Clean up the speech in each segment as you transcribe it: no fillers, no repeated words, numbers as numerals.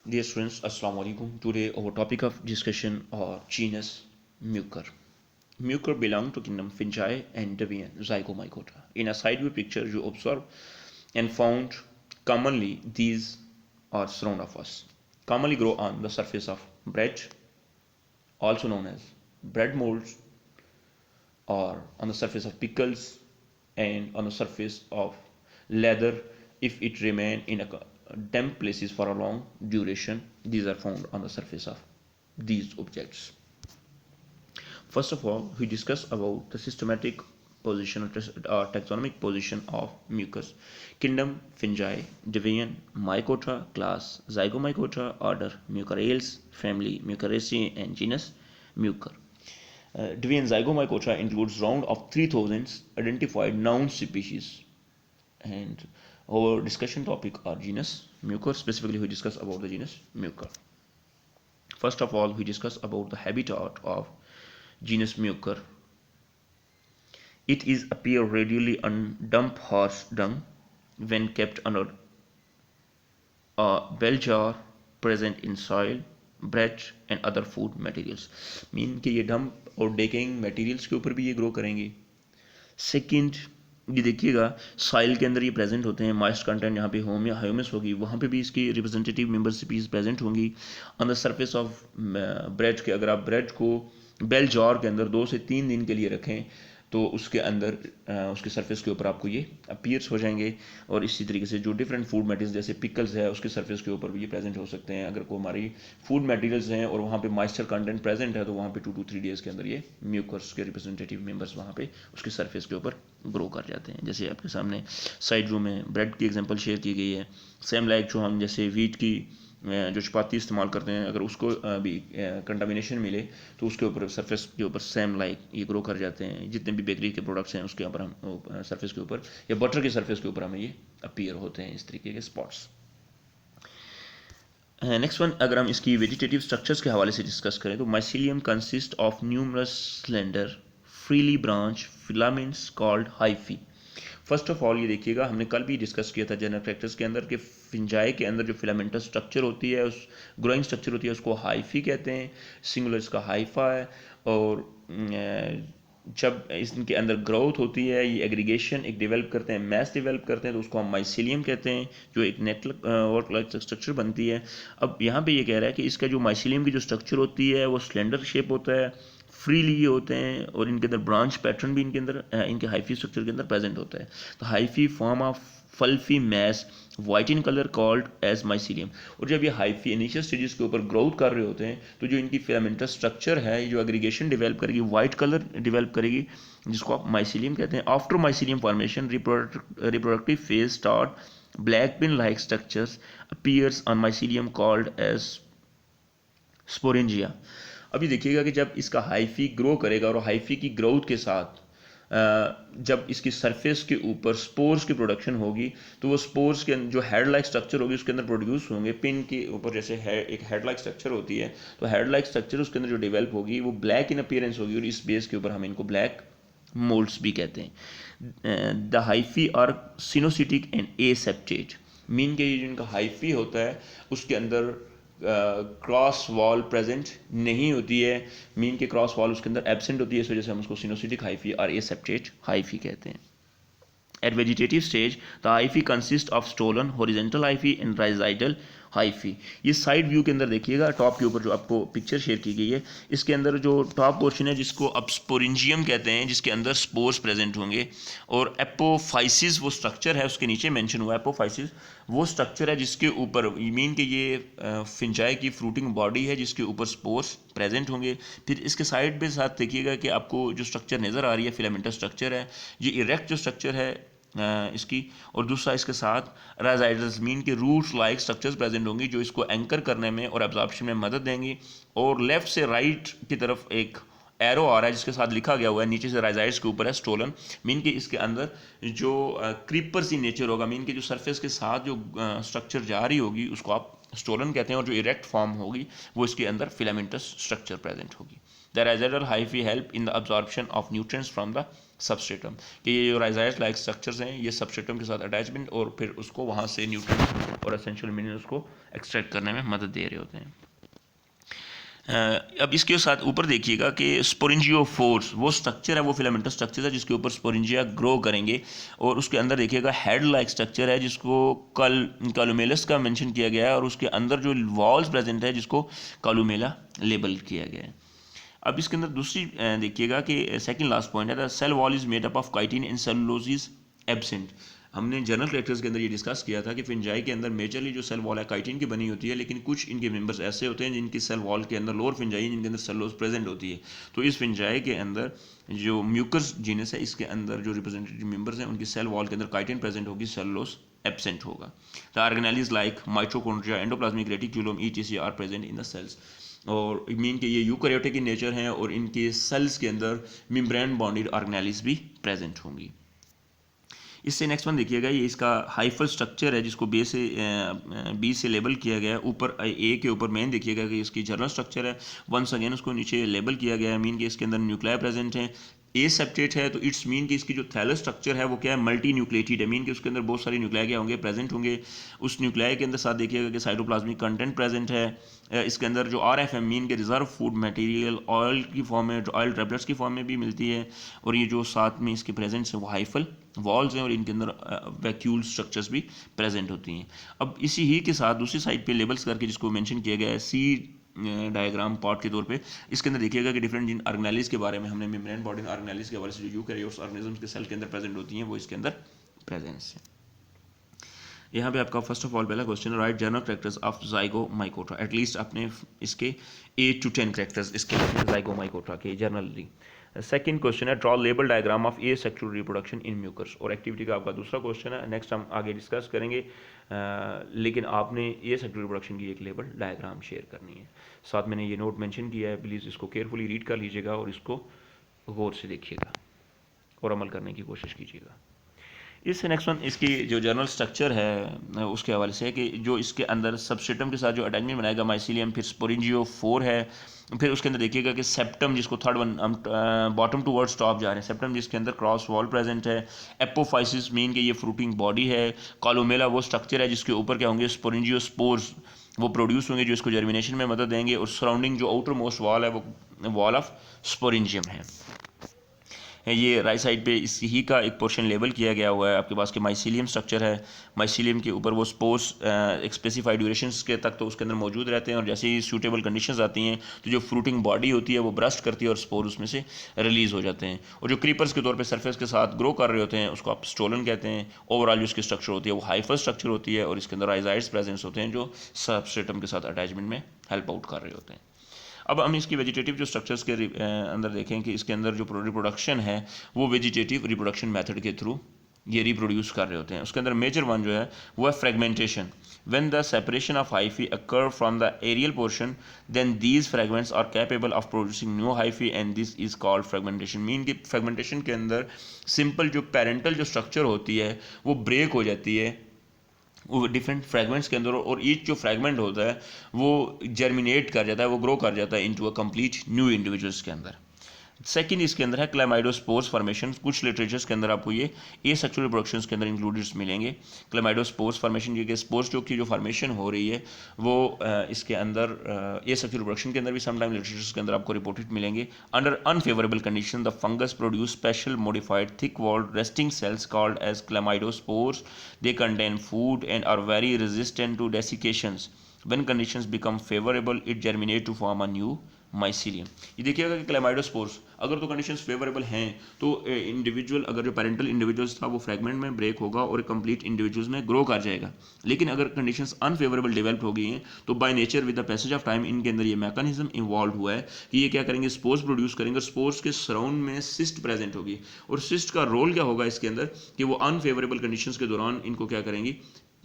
Dear students, Assalamu alaikum. Today our topic of discussion are genus Mucor. Mucor belong to kingdom Fungi and Debian Zygomycota. In a side view picture, you observe and found commonly these are surround of us. Commonly grow on the surface of bread, also known as bread molds, or on the surface of pickles, and on the surface of leather if it remain in a damp places for a long duration. These are found on the surface of these objects. First of all, we discuss about the systematic position or taxonomic position of mucus. Kingdom Fungi, division Mycota, class Zygomycota, order Mucorales, family Mucoraceae, and genus Mucor. Divian Zygomycota includes round of 3000 identified known species. And our discussion topic are genus Mucor. Specifically, we discuss about the genus Mucor. First of all, we discuss about the habitat of genus Mucor. It is appear readily on dump horse dung when kept under a bell jar present in soil, bread and other food materials. Mean कि ये dump और decking materials के ऊपर भी ये grow करेंगे. Second, ये देखिएगा सॉइल के अंदर ये प्रेजेंट होते हैं. मॉइस्ट कंटेंट यहाँ पे ह्यूमस होगी, वहाँ पे भी इसकी रिप्रेजेंटेटिव मेंबर स्पीसीज प्रेजेंट होंगी. On the surface of bread के, अगर आप ब्रेड को बेल जॉर के अंदर 2 से 3 दिन के लिए रखें तो उसके अंदर उसके सरफेस के ऊपर आपको ये अपीयर्स हो जाएंगे. और इसी तरीके से जो डिफरेंट फूड मटेरियल्स जैसे पिकल्स है उसके सरफेस के ऊपर भी ये प्रेजेंट हो सकते हैं. अगर कोई हमारी फूड मटेरियल्स हैं और वहाँ पे मॉइस्चर कंटेंट प्रेजेंट है तो वहाँ पे 2 to 3 डेज के अंदर ये म्यूकर्स के रिप्रेजेंटेटिव मेंबर्स वहाँ पे उसके सरफेस के ऊपर ग्रो कर जाते हैं. जैसे आपके सामने साइड व्यू में ब्रेड की एग्जाम्पल शेयर की गई है. सेम लाइक जो हम जैसे वीट की जो चपाती इस्तेमाल करते हैं, अगर उसको भी कंटामिनेशन मिले तो उसके ऊपर सरफेस के ऊपर सेम लाइक ये ग्रो कर जाते हैं. जितने भी बेकरी के प्रोडक्ट्स हैं उसके ऊपर हम सरफेस के ऊपर या बटर के सरफेस के ऊपर हमें ये अपीयर होते हैं इस तरीके के स्पॉट्स. नेक्स्ट वन, अगर हम इसकी वेजिटेटिव स्ट्रक्चर्स के हवाले से डिस्कस करें तो mycelium consist of numerous slender freely branch filaments called hyphae. First of all ये देखिएगा, हमने कल भी डिस्कस किया था जनरल फैक्टर्स के अंदर कि फिंजाई के अंदर जो फिलामेंटस स्ट्रक्चर होती है, उस ग्रोइंग स्ट्रक्चर होती है, उसको हाइफी कहते हैं. सिंगुलर इसका हाइफा है. और जब इनके अंदर ग्रोथ होती है, ये एग्रीगेशन एक डेवलप करते हैं, मैस डेवलप करते हैं, तो उसको हम माइसीलियम कहते हैं, जो एक नेटवर्क स्ट्रक्चर बनती है. अब यहाँ पे ये कह रहा है कि इसका जो माइसीलियम की जो स्ट्रक्चर होती है वो स्लेंडर शेप होता है, फ्रीली ये होते हैं और इनके अंदर ब्रांच पैटर्न भी इनके अंदर इनके हाइफी स्ट्रक्चर के अंदर प्रेजेंट होता है. तो hyphae form of fluffy mass white in colour called as mycelium. और जब ये हाइफी इनिशियल स्टेजेस के ऊपर ग्रोथ कर रहे होते हैं तो जो इनकी फिलामेंटस स्ट्रक्चर है, ये जो एग्रीगेशन डेवलप करेगी, वाइट कलर डेवलप करेगी, जिसको आप माइसीलियम कहते हैं. After mycelium formation reproductive phase start, black pin like structures appears on mycelium called as sporangia. अभी देखिएगा कि जब इसका हाइफी ग्रो करेगा और हाइफी की ग्रोथ के साथ जब इसकी सरफेस के ऊपर स्पोर्स की प्रोडक्शन होगी तो वो स्पोर्स के जो हेड लाइक स्ट्रक्चर होगी उसके अंदर प्रोड्यूस होंगे. पिन के ऊपर जैसे एक हेड लाइक स्ट्रक्चर होती है, तो हेड लाइक स्ट्रक्चर उसके अंदर जो डेवलप होगी वो ब्लैक इन अपीयरेंस होगी और इस बेस के ऊपर हम इनको ब्लैक मोल्ड्स भी कहते हैं. The hyphae are coenocytic and aseptate. Mean के ये जो इनका हाइफी होता है उसके अंदर क्रॉस वॉल प्रेजेंट नहीं होती है. मीन के क्रॉस वॉल उसके अंदर एब्सेंट होती है, इस वजह से हम उसको सिनोसिटिक हाइफी और एसेप्टेट हाइफी कहते हैं. At vegetative stage, the hyphae consists of stolon, horizontal hyphae and rhizidal hyphae. ये साइड व्यू के अंदर देखिएगा, टॉप के ऊपर जो आपको पिक्चर शेयर की गई है, इसके अंदर जो टॉप पोर्शन है जिसको आप स्पोरेंजियम कहते हैं, जिसके अंदर स्पोर्स प्रेजेंट होंगे. और एपोफाइसिस वो स्ट्रक्चर है, उसके नीचे मेंशन हुआ है एपोफाइसिस वो स्ट्रक्चर है जिसके ऊपर मीन के ये फिंजाई की फ्रूटिंग बॉडी है जिसके ऊपर स्पोर्स प्रेजेंट होंगे. फिर इसके साइड पे साथ देखिएगा कि आपको जो स्ट्रक्चर नज़र आ रही है फिलामेंटस स्ट्रक्चर है, ये इरेक्ट जो स्ट्रक्चर है इसकी. और दूसरा इसके साथ राइजाइडल्स मीन के रूट्स लाइक स्ट्रक्चर्स प्रेजेंट होंगी जो इसको एंकर करने में और एब्जॉर्प्शन में मदद देंगी. और लेफ्ट से राइट की तरफ एक एरो आ रहा है जिसके साथ लिखा गया हुआ है, नीचे से राइजाइड्स के ऊपर है स्टोलन. मीन के इसके अंदर जो क्रीपर्स इन नेचर होगा, मीन के जो सरफेस के साथ जो स्ट्रक्चर जा रही होगी उसको आप स्टोलन कहते हैं, और जो इरेक्ट फॉर्म होगी वो इसके अंदर फिलामेंटस स्ट्रक्चर प्रेजेंट होगी। The rhizoidal hyphae help in the absorption of nutrients from the substratum, कि ये जो राइजाइड लाइक स्ट्रक्चर्स हैं ये सबस्ट्रेटम के साथ अटैचमेंट और फिर उसको वहाँ से न्यूट्रिएंट्स और एसेंशियल मिनरल्स को एक्सट्रैक्ट करने में मदद दे रहे होते हैं। अब इसके साथ ऊपर देखिएगा कि स्पोरेंजियोफोर्स वो स्ट्रक्चर है, वो फिलामेंटस स्ट्रक्चर है जिसके ऊपर स्पोरेंजिया ग्रो करेंगे, और उसके अंदर देखिएगा हेड लाइक स्ट्रक्चर है जिसको कॉलुमेलस का मेंशन किया गया है, और उसके अंदर जो वॉल्स प्रेजेंट है जिसको कॉलुमेला लेबल किया गया है। अब इसके अंदर दूसरी देखिएगा कि सेकंड लास्ट पॉइंट है, the cell wall is made up of chitin and cellulose is absent. हमने जनरल कैरेक्टर्स के अंदर ये डिस्कस किया था कि फिंजाई के अंदर मेजरली जो सेल वॉल है काइटिन की बनी होती है, लेकिन कुछ इनके मेंबर्स ऐसे होते हैं जिनकी सेल वॉल के अंदर लोअर फिंजाई जिनके अंदर सेलुलोज प्रेजेंट होती है। तो इस फिंजाई के अंदर जो म्यूकस जीनस है इसके अंदर जो रिप्रेजेंटेटिव मेंबर्स हैं उनकी सेल वॉल के अंदर काइटिन प्रेजेंट होगी, सेलुलोज एब्सेंट होगा। The organelles like mitochondria, endoplasmic reticulum, etc are present in the cells, और मीन के ये यूकैरियोटिक इन नेचर हैं और इनके सेल्स के अंदर मेम्ब्रेन बॉन्डेड ऑर्गेनेल्स भी प्रेजेंट होंगी। इससे नेक्स्ट वन देखिएगा, ये इसका हाइफल स्ट्रक्चर है जिसको बी से लेबल किया गया है। ऊपर ए के ऊपर मेन देखिएगा कि इसकी जर्नल स्ट्रक्चर है, वंस अगेन उसको नीचे लेबल किया गया है, मीन कि इसके अंदर न्यूक्लियर प्रेजेंट है। ए सेप्टेट है तो इट्स मीन कि इसकी जो थैलस स्ट्रक्चर है वो क्या है, मल्टी न्यूक्लिएटेड है, मीन कि उसके अंदर बहुत सारे न्यूक्लियाई क्या होंगे, प्रेजेंट होंगे। उस न्यूक्लियाई के अंदर साथ देखिएगा कि साइटोप्लाज्मिक कंटेंट प्रेजेंट है। इसके अंदर जो RF है मीन के रिजर्व फूड मटेरियल ऑयल की फॉर्म में, ऑयल ड्रॉपलेट्स की फॉर्म में भी मिलती है, और ये जो साथ में इसके प्रेजेंट्स हैं वो हाइफल वॉल्स हैं और इनके अंदर वैक्यूल स्ट्रक्चर्स भी प्रेजेंट होती हैं। अब इसी ही के साथ दूसरी साइड पे लेबल्स करके जिसको मेंशन किया गया है सी डायग्राम पार्ट के तौर पे, इसके अंदर देखिएगा कि डिफरेंट जिन ऑर्गेनेल्स के बारे में हमने मेम्ब्रेन बॉडी ऑर्गेनेल्स के हवाले से जो यूकैरियोट्स ऑर्गेनिजम्स के सेल के अंदर प्रेजेंट होती हैं वो इसके अंदर प्रेजेंस है। यहाँ पे आपका फर्स्ट ऑफ ऑल पहला क्वेश्चन है, write general characters of zygomycota. At least आपने इसके 8 to 10 कैरेक्टर्स इसके ज़ाइगोमाइकोटा के जर्नली। सेकंड क्वेश्चन है, draw label diagram of a sexual reproduction in mucor, और एक्टिविटी का आपका दूसरा क्वेश्चन है, नेक्स्ट हम आगे डिस्कस करेंगे, लेकिन आपने ए सेक्सुअल रिप्रोडक्शन की एक लेबल डायग्राम शेयर करनी है। साथ मैंने ये नोट मेंशन किया है, प्लीज़ इसको केयरफुली रीड कर लीजिएगा और इसको गौर से देखिएगा और अमल करने की कोशिश कीजिएगा। इससे नेक्स्ट वन इसकी जो जर्नल स्ट्रक्चर है उसके हवाले से है कि जो इसके अंदर सबस्ट्रेटम के साथ जो अटैचमेंट बनाएगा माइसीलियम, फिर स्पोरेंजियोफोर है, फिर उसके अंदर देखिएगा कि सेप्टम जिसको थर्ड वन हम बॉटम टूवर्ड्स टॉप जा रहे हैं, सेप्टम जिसके अंदर क्रॉस वॉल प्रेजेंट है, एपोफाइसिस मीन कि ये फ्रूटिंग बॉडी है, कॉलोमेला वो स्ट्रक्चर है जिसके ऊपर क्या होंगे, स्पोरेंजियोस्पोर्स वो प्रोड्यूस होंगे जो इसको जर्मिनेशन में मदद देंगे, और सराउंडिंग जो आउटर मोस्ट वॉल है वो वॉल ऑफ स्पोरेंजियम है। ये राइट साइड पे इसी ही का एक पोर्शन लेबल किया गया हुआ है आपके पास कि माइसीलियम स्ट्रक्चर है, माइसीलियम के ऊपर वो स्पोर्स एक स्पेसिफाइड ड्यूरेशंस के तक तो उसके अंदर मौजूद रहते हैं, और जैसे ही सूटेबल कंडीशंस आती हैं तो जो फ्रूटिंग बॉडी होती है वो ब्रस्ट करती है और स्पोर उसमें से रिलीज हो जाते हैं, और जो क्रीपर्स के तौर पर सरफेस के साथ ग्रो कर रहे होते हैं उसको आप स्टोलन कहते हैं। ओवरऑल जो इसकी स्ट्रक्चर होती है वो हाइफल स्ट्रक्चर होती है, और इसके अंदर राइजाइड्स प्रेजेंस होते हैं जो सबस्ट्रेटम के साथ अटैचमेंट में हेल्प आउट कर रहे होते हैं। अब हम इसकी वेजिटेटिव जो स्ट्रक्चर्स के अंदर देखें कि इसके अंदर जो रिप्रोडक्शन है वो वेजिटेटिव रिप्रोडक्शन मेथड के थ्रू ये रिप्रोड्यूस कर रहे होते हैं। उसके अंदर मेजर वन जो है वो है fragmentation. When the separation of hyphae occur from the aerial portion then these fragments are capable of producing new hyphae and this is called fragmentation. Mean कि फ्रेगमेंटेशन के अंदर सिंपल जो पेरेंटल जो structure होती है वो ब्रेक हो जाती है वो डिफरेंट फ्रेगमेंट्स के अंदर, और ईच जो फ्रेगमेंट होता है वो जर्मिनेट कर जाता है, वो ग्रो कर जाता है into a complete new individuals के अंदर। सेकंड इसके अंदर है क्लेमाइडोस्पोर्स फॉर्मेशन। कुछ लिटरेचर्स के अंदर आपको ये सेक्सुअल रिप्रोडक्शंस के अंदर इंक्लूडेड मिलेंगे क्लेमाइडोस्पोर्स फॉर्मेशन, ये स्पोर्स की जो फॉर्मेशन हो रही है वो इसके अंदर सेक्सुअल रिप्रोडक्शन के अंदर भी समटाइम लिटरेचर्स के अंदर आपको रिपोर्टेड मिलेंगे। Under unfavourable condition the fungus produce special modified thick walled resting cells called as chlamydospores. They contain food and are very resistant to desiccations. When conditions become favorable, it germinate to form a new mycelium. ये देखिएगा कि chlamydospores अगर तो conditions favourable हैं तो individual अगर जो parental individuals था वो फ्रेगमेंट में ब्रेक होगा और कंप्लीट इंडिविजुअल्स में ग्रो कर जाएगा। लेकिन अगर कंडीशंस अनफेवरेबल डेवलप हो गई हैं तो by nature with the passage of time इनके अंदर ये मैकेनिज्म इन्वॉल्व हुआ है कि ये क्या करेंगे, स्पोर्स प्रोड्यूस करेंगे, और स्पोर्स के सराउंड में सिस्ट प्रेजेंट होगी, और सिस्ट का रोल क्या होगा इसके अंदर कि वो अनफेवरेबल कंडीशंस के दौरान इनको क्या करेंगी,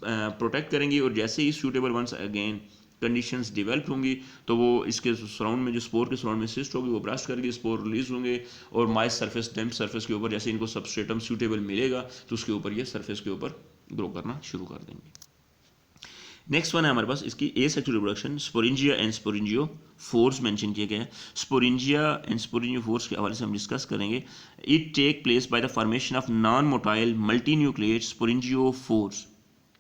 प्रोटेक्ट करेंगी, और जैसे ही suitable once again conditions develop होंगी तो वो इसके सराउंड में जो स्पोर के सराउंड में सिस्ट होगी वो ब्रस्ट करके स्पोर रिलीज होंगे, और माइस सरफेस डेम्प सरफेस के ऊपर जैसे इनको सबस्ट्रेटम सूटेबल मिलेगा तो उसके ऊपर ये सरफेस के ऊपर ग्रो करना शुरू कर देंगे। नेक्स्ट वन है हमारे पास इसकी asexual reproduction, sporangia and स्पोरेंजियो force mention किए गए हैं। स्पोरेंजिया एंड स्पोरेंजियो फोर्स के हवाले से हम डिस्कस करेंगे। It take place by the formation of non motile multi nucleate sporangiospores.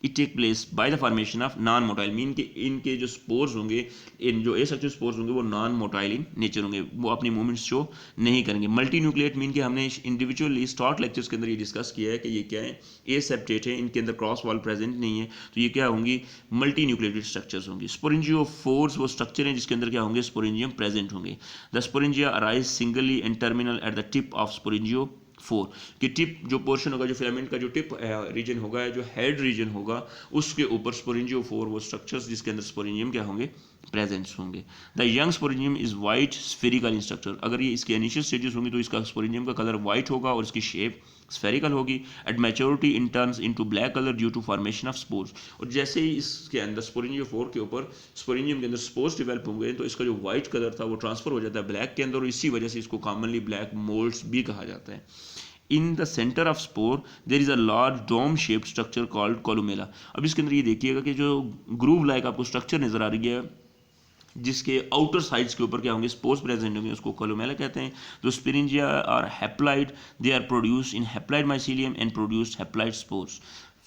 It take place by the formation of non motile, mean के इनके जो स्पोर्स होंगे, इन जो एसेक्सुअल स्पोर्स होंगे वो नॉन मोटाइल इन नेचर होंगे, वो अपनी मूवमेंट्स शो नहीं करेंगे। मल्टी न्यूक्लिएट मीन के हमने इंडिविजुअली स्टार्ट लेक्चर्स के अंदर ये डिस्कस किया है कि ये क्या है, एसेप्टेट है, इनके अंदर क्रॉस वॉल प्रेजेंट नहीं है, तो ये क्या होंगी, मल्टी न्यूक्लिएटेड स्ट्रक्चर्स होंगी। स्पोरेंजियो फोर्स वो स्ट्रक्चर है जिसके अंदर क्या होंगे, स्पोरेंजियम प्रेजेंट होंगे। The sporangia arise singly and terminal at the tip of स्पोरेंजियो four, कि टिप जो पोर्शन होगा, जो फिलामेंट का जो टिप रीजन होगा, जो हेड रीजन होगा, उसके ऊपर स्पोरेंजियो फोर वो स्ट्रक्चर्स जिसके अंदर स्पोरेंजियम क्या होंगे, प्रेजेंट्स होंगे। The young sporangium is white spherical in structure, अगर ये इसके इनिशियल स्टेजेस होंगी तो इसका स्पोरेंजियम का कलर वाइट होगा और इसकी शेप स्फेरिकल होगी। At maturity it turns into black colour due to formation of spores, और जैसे ही इसके अंदर स्पोरेंजियो फोर के ऊपर स्पोरेंजियम के अंदर स्पोर्स डेवलप होंगे तो इसका जो व्हाइट कलर था वो ट्रांसफर हो जाता है ब्लैक के अंदर, और इसी वजह से इसको कॉमनली ब्लैक मोल्ड्स भी कहा जाता है। In the center of spore there is a large dome shaped structure called columella। अब इसके अंदर ये देखिएगा कि जो ग्रूव लाइक आपको स्ट्रक्चर नजर आ रही है जिसके आउटर साइड्स के ऊपर क्या होंगे, स्पोर्स प्रेजेंट होंगे, उसको कोलोमेला कहते हैं। जो sporangia are haploid, they are produced in haploid mycelium and produced haploid spores.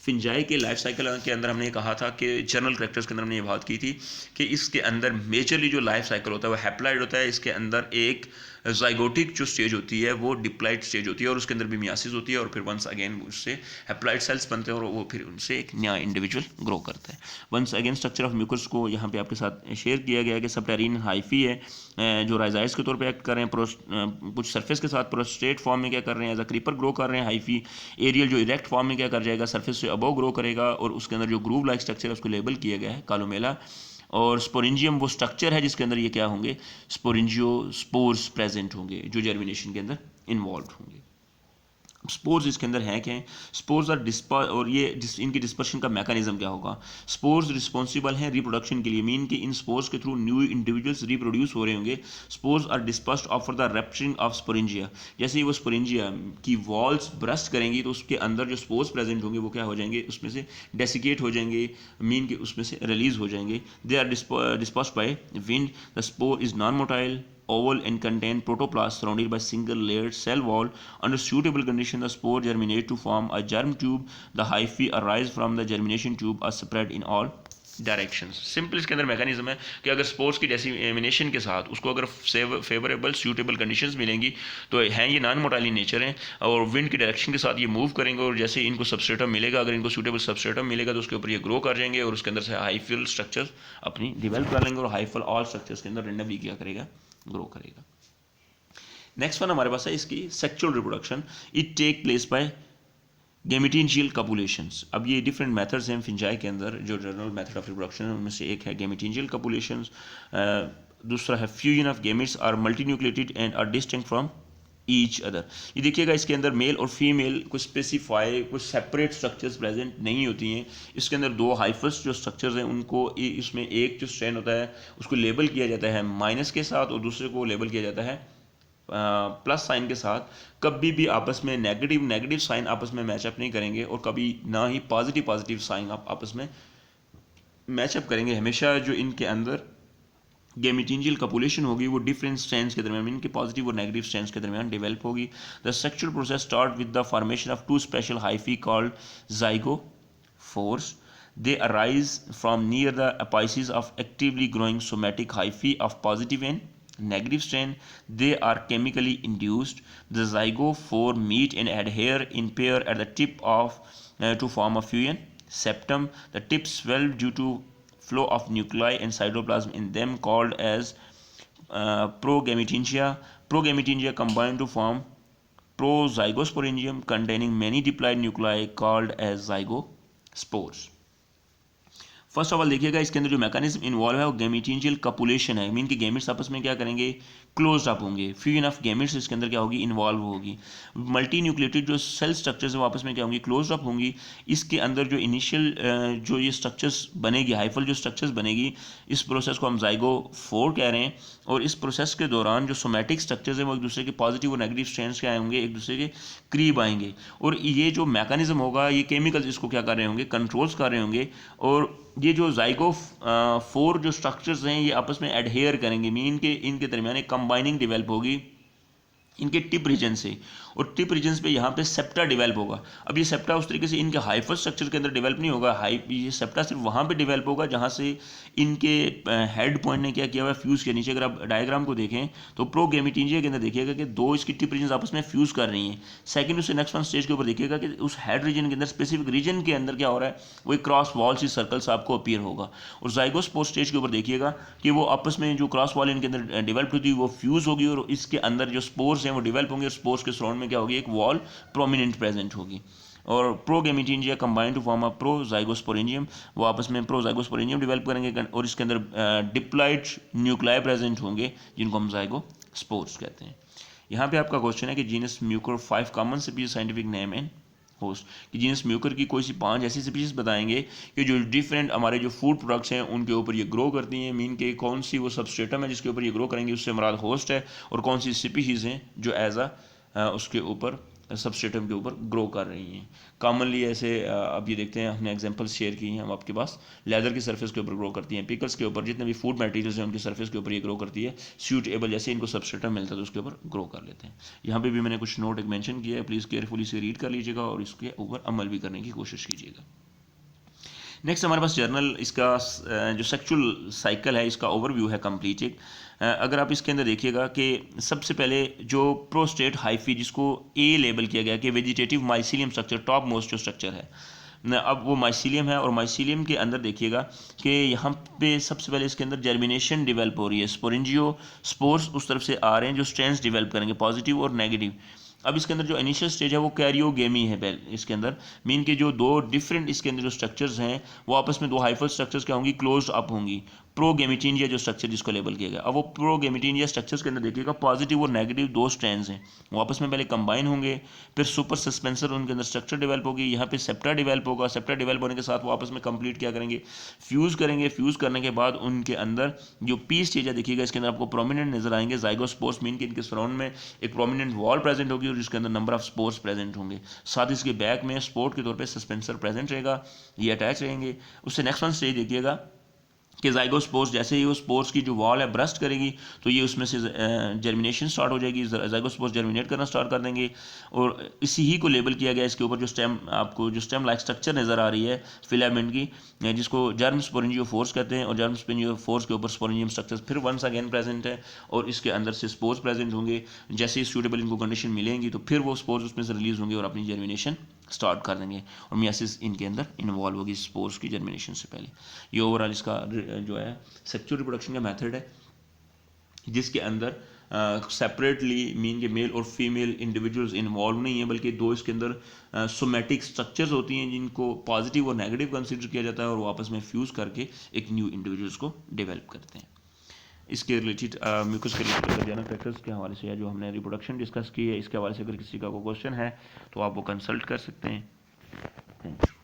Fungi के लाइफ साइकिल के अंदर हमने कहा था कि जनरल कैरेक्टर्स के अंदर हमने ये बात की थी कि इसके अंदर मेजरली जो लाइफ साइकिल होता है वो हैप्लॉइड होता है। इसके अंदर एक जाइगोटिक जो स्टेज होती है वो डिप्लॉइड स्टेज होती है, और उसके अंदर भी मियासिस होती है, और फिर वंस अगेन उससे हैप्लॉइड सेल्स बनते हैं और वो फिर उनसे एक नया इंडिविजुअल ग्रो करता है। Once again structure of Mucor को यहाँ पे आपके साथ शेयर किया गया है कि सबटेरिन हाइफी है जो राइजाइड्स के तौर पे एक्ट कर रहे हैं, कुछ सरफेस के साथ प्रोस्ट्रेट फॉर्म में क्या कर रहे हैं, एज अ क्रीपर ग्रो कर रहे हैं। हाइफी एरियल जो इरेक्ट फॉर्म में क्या कर जाएगा, सरफेस से अबव ग्रो करेगा, और उसके अंदर जो ग्रूव लाइक स्ट्रक्चर है उसको लेबल किया गया है कोलोमेला। और स्पोरेंजियम वो स्ट्रक्चर है जिसके अंदर ये क्या होंगे, स्पोरेंजियो स्पोर्स प्रेजेंट होंगे जो जर्मिनेशन के अंदर इन्वॉल्व होंगे। स्पोर्स इसके अंदर हैं क्या है, स्पोर्स आर और ये इनकी डिस्पर्शन का मैकेनिज्म क्या होगा। स्पोर्स रिस्पॉन्सिबल हैं रिप्रोडक्शन के लिए, मीन कि इन स्पोर्स के थ्रू न्यू इंडिविजुअल्स रिप्रोड्यूस हो रहे होंगे। Spores are dispersed after the rupturing of sporangia, जैसे ही वो स्पोरेंजिया की वॉल्स ब्रस्ट करेंगी तो उसके अंदर जो स्पोर्स प्रेजेंट होंगे वो क्या हो जाएंगे, उसमें से डेसिकेट हो जाएंगे, मीन कि उसमें से रिलीज हो जाएंगे। They are dispersed by wind. The spore is non motile, oval and contain protoplast surrounded by single layered cell wall. Under suitable condition the spore germinate to form a germ tube. The hyphae arise from the germination tube are spread in all directions. Simple इसके अंदर mechanism है कि अगर spores की डेसिमिनेशन के साथ उसको अगर फेवरेबल सूटेबल कंडीशंस मिलेंगी तो हैं ये नॉन मोटाइल इन नेचर हैं, और विंड की डायरेक्शन के साथ ये मूव करेंगे, और जैसे इनको सबस्ट्रेटम मिलेगा, अगर इनको सूटेबल सबस्ट्रेटम मिलेगा तो उसके ऊपर ये ग्रो कर जाएंगे, और उसके अंदर से हाइफल स्ट्रक्चर्स अपनी डिवेल्प कर लेंगे, और हाइफल ऑल स्ट्रक्चर्स के अंदर रेंडमली क्या करेगा, ग्रो करेगा। नेक्स्ट वन हमारे पास है इसकी sexual reproduction. It take place by gametangial copulations. अब ये डिफरेंट मेथड्स हैं फिंजाई के अंदर, जो जनरल मेथड ऑफ रिप्रोडक्शन है उनमें से एक है गेमिटेंशियल कपुलेशंस, दूसरा है fusion of gametes are multinucleated and are distinct from each other. ये देखिएगा इसके अंदर मेल और फीमेल कुछ स्पेसिफाई कुछ सेपरेट स्ट्रक्चर्स प्रेजेंट नहीं होती हैं। इसके अंदर दो हाइफस जो स्ट्रक्चर्स हैं उनको इसमें एक जो स्ट्रैंड होता है उसको लेबल किया जाता है माइनस के साथ, और दूसरे को लेबल किया जाता है प्लस साइन के साथ। कभी भी आपस में नेगेटिव साइन आपस में मैचअप नहीं करेंगे, और कभी ना ही पॉजिटिव साइन आप आपस में मैचअप करेंगे। हमेशा जो इनके अंदर गेमिटेंशियल कपुलेशन होगी वो डिफरेंट स्ट्रैंड्स के दरमियान, इनके पॉजिटिव और नेगेटिव स्ट्रैंड्स के दरमियान डेवलप होगी। The sexual process start with the formation of two special hyphae called zygospores. They arise from near the apices of actively growing somatic hyphae of positive and negative strand. They are chemically induced. The zygospore meet and adhere in pair at the tip of to form a fusion septum. The tips swell due to flow of nuclei and cytoplasm in them called as progametantia. Progametantia combine to form prozygosporangium containing many diploid nuclei called as zygospores. First of all देखिएगा इसके अंदर जो mechanism involve है वो गेमिटेंशियल copulation है, mean कि gametes आपस में क्या करेंगे, क्लोज अप होंगे। फ्यूजन ऑफ गेमिट्स इसके अंदर क्या होगी, इन्वॉल्व होगी। मल्टी न्यूक्लिएटेड जो सेल स्ट्रक्चर्स है वो आपस में क्या होंगी, क्लोज अप होंगी। इसके अंदर जो इनिशियल जो ये स्ट्रक्चर्स बनेगी, हाइफल जो स्ट्रक्चर्स बनेगी, इस प्रोसेस को हम zygospore कह रहे हैं। और इस प्रोसेस के दौरान जो सोमैटिक स्ट्रक्चर्स हैं वो एक दूसरे के पॉजिटिव और नेगेटिव स्ट्रैंड्स क्या होंगे, एक दूसरे के करीब आएंगे। और ये जो मैकेनिज्म होगा ये केमिकल्स इसको क्या कर रहे होंगे, कंट्रोल्स कर रहे होंगे। और ये जो ज़ाइगोफोर जो स्ट्रक्चर्स हैं ये आपस में एडहेयर करेंगे, मीन के इनके दरमियान एक कंबाइनिंग डेवलप होगी इनके टिप रीजन से, और टिप रीजन पे यहाँ पे सेप्टा डेवलप होगा। अब ये सेप्टा उस तरीके से इनके हाइफर स्ट्रक्चर के अंदर डेवलप नहीं होगा, ये सेप्टा सिर्फ वहाँ पे डेवलप होगा जहाँ से इनके हेड पॉइंट ने क्या किया हुआ है, फ्यूज़ के नीचे। अगर आप डायग्राम को देखें तो प्रोगैमेटिंजिया के अंदर देखिएगा कि दो इसकी टिप रीजन आपस में फ्यूज़ कर रही हैं। सेकंड उससे नेक्स्ट वन स्टेज के ऊपर देखिएगा कि उस हेड रीजन के अंदर स्पेसिफिक रीजन के अंदर क्या हो रहा है, वो एक क्रॉस वॉल सी सर्कल्स आपको अपीयर होगा। और ज़ाइगोस्पोर स्टेज के ऊपर देखिएगा कि वो आपस में जो क्रॉस वॉल इनके अंदर डेवलप होती है वो फ्यूज़ होगी, और इसके अंदर जो स्पोर्स हैं वो डेवलप होंगे, और स्पोर्स के सराउंड में क्या होगी, एक वॉल प्रोमिनेंट प्रेजेंट होगी। और प्रोगैमेटिंजिया कंबाइन टू फॉर्म अ प्रोजाइगोस्पोरेंजियम, वो आपस में प्रोजाइगोस्पोरेंजियम डेवलप करेंगे, और इसके अंदर डिप्लॉइड न्यूक्लियाई प्रेजेंट होंगे जिनको हम ज़ाइगोस्पोर्स कहते हैं। यहाँ पे आपका क्वेश्चन है कि genus Mucor 5 common species scientific name and host, कि जीनस म्यूकर की कोई सी 5 ऐसी स्पीशीज बताएंगे कि जो डिफरेंट हमारे जो फूड प्रोडक्ट्स हैं उनके ऊपर ये ग्रो करती हैं। मीन के कौन सी वो सबस्ट्रेटम है जिसके ऊपर ये ग्रो करेंगे, उससे मुराद होस्ट है, और कौन सी स्पीशीज हैं जो एज उसके ऊपर सबस्ट्रेटम के ऊपर ग्रो कर रही हैं। कॉमनली ऐसे अब ये देखते हैं, हमने एग्जांपल्स शेयर की हैं हम आपके पास। लेदर की सरफेस के ऊपर ग्रो करती हैं, पिकल्स के ऊपर, जितने भी फूड मटेरियल्स हैं उनकी सरफेस के ऊपर ये ग्रो करती है। सूटेबल जैसे इनको सबस्ट्रेटम मिलता है तो उसके ऊपर ग्रो कर लेते हैं। यहाँ पे भी मैंने कुछ नोट एक मेंशन किया है, प्लीज़ केयरफुली से रीड कर लीजिएगा और इसके ऊपर अमल भी करने की कोशिश कीजिएगा। नेक्स्ट हमारे पास जर्नल इसका जो सेक्सुअल साइकिल है इसका ओवरव्यू है कंप्लीट एक। अगर आप इसके अंदर देखिएगा कि सबसे पहले जो प्रोस्टेट हाइफी जिसको ए लेबल किया गया कि vegetative mycelium structure top most जो स्ट्रक्चर है अब वो माइसीलियम है, और माइसीलियम के अंदर देखिएगा कि यहाँ पे सबसे पहले इसके अंदर जर्मिनेशन डेवलप हो रही है, स्पोरेंजियो स्पोर्स उस तरफ से आ रहे हैं जो स्ट्रैंड्स डेवलप करेंगे पॉजिटिव और नेगेटिव। अब इसके अंदर जो इनिशियल स्टेज है वो कैरियोगेमी है। पहले इसके अंदर मीन के जो दो डिफरेंट इसके अंदर जो स्ट्रक्चर्स हैं वो आपस में दो हाइफर स्ट्रक्चर्स क्या होंगी, क्लोज अप होंगी। प्रोगैमेटिंजिया जो स्ट्रक्चर जिसको लेबल किया गया, अब वो प्रोगैमेटिंजिया स्ट्रक्चर्स के अंदर देखिएगा पॉजिटिव और नेगेटिव दो स्ट्रैंड्स हैं, वो आपस में पहले कंबाइन होंगे, फिर सुपर सस्पेंसर उनके अंदर स्ट्रक्चर डेवलप होगी, यहाँ पे सेप्टा डेवलप होगा। सेप्टा डेवलप होने के साथ वो आपस में कंप्लीट क्या करेंगे, फ्यूज़ करेंगे। फ्यूज़ करने के बाद उनके अंदर जो पी स्टेज है देखिएगा इसके अंदर आपको प्रोमिनेंट नजर आएंगे ज़ाइगोस्पोर्स, मीन के इनके सराउंड में एक प्रोमिनेंट वॉल प्रेजेंट होगी और जिसके अंदर नंबर ऑफ स्पोर्स प्रेजेंट होंगे। साथ ही इसके बैक में स्पोर्ट के तौर पे सस्पेंसर प्रेजेंट रहेगा, ये अटैच रहेंगे। उससे नेक्स्ट वन स्टेज देखिएगा कि ज़ाइगोस्पोर्स जैसे ही वो स्पोर्स की जो वॉल है ब्रस्ट करेगी तो ये उसमें से जर्मिनेशन स्टार्ट हो जाएगी, ज़ाइगोस्पोर्स जर्मिनेट करना स्टार्ट कर देंगे। और इसी ही को लेबल किया गया इसके ऊपर जो स्टेम आपको जो स्टेम लाइक स्ट्रक्चर नज़र आ रही है फिलामेंट की, जिसको जर्म स्पोरेंजियो फोर्स कहते हैं, और जर्म स्पोरेंजियो फोर्स के ऊपर स्पोरेंजियम स्ट्रक्चर फिर वंस अगेन प्रेजेंट है, और इसके अंदर से स्पोर्स प्रेजेंट होंगे। जैसे ही सूटेबल इनको कंडीशन मिलेंगी तो फिर वो स्पोर्स उसमें से रिलीज होंगे और अपनी जर्मिनेशन स्टार्ट कर देंगे, और मियासिस इनके अंदर इन्वॉल्व होगी स्पोर्स की जर्मिनेशन से पहले। ये ओवरऑल इसका जो है सेक्सुअल रिप्रोडक्शन का मेथड है, जिसके अंदर सेपरेटली मीन के मेल और फीमेल इंडिविजुअल्स इन्वॉल्व नहीं है, बल्कि दो इसके अंदर सोमेटिक स्ट्रक्चर्स होती हैं जिनको पॉजिटिव और नेगेटिव कंसिडर किया जाता है, और वो आपस में फ्यूज़ करके एक न्यू इंडिविजुअल्स को डेवलप करते हैं। इसके रिलेटेड म्यूकस के रिलेटेड जनरल फैक्टर्स के हवाले से या जो हमने रिप्रोडक्शन डिस्कस की है इसके हवाले से अगर किसी का कोई क्वेश्चन है तो आप वो कंसल्ट कर सकते हैं। Thank you.